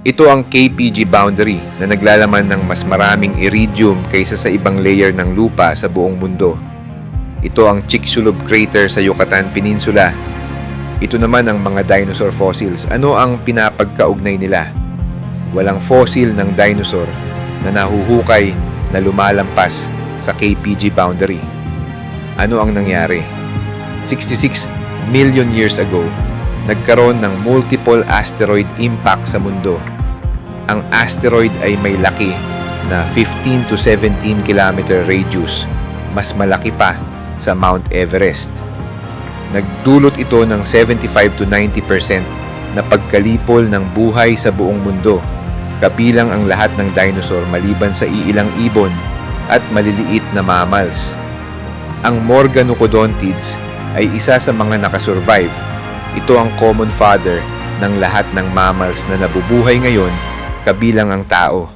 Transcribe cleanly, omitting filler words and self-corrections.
Ito ang KPG boundary na naglalaman ng mas maraming iridium kaysa sa ibang layer ng lupa sa buong mundo. Ito ang Chicxulub crater sa Yucatan Peninsula. Ito naman ang mga dinosaur fossils. Ano ang pinapagkaugnay nila? Walang fossil ng dinosaur na nahuhukay na lumalampas sa KPG boundary. Ano ang nangyari? 66 million years ago, nagkaroon ng multiple asteroid impact sa mundo. Ang asteroid ay may laki na 15 to 17 kilometer radius, mas malaki pa sa Mount Everest. Nagdulot ito ng 75 to 90% na pagkalipol ng buhay sa buong mundo, kabilang ang lahat ng dinosaur maliban sa iilang ibon at maliliit na mammals. Ang Morganocodontids ay isa sa mga nakasurvive. Ito ang common father ng lahat ng mammals na nabubuhay ngayon, kabilang ang tao.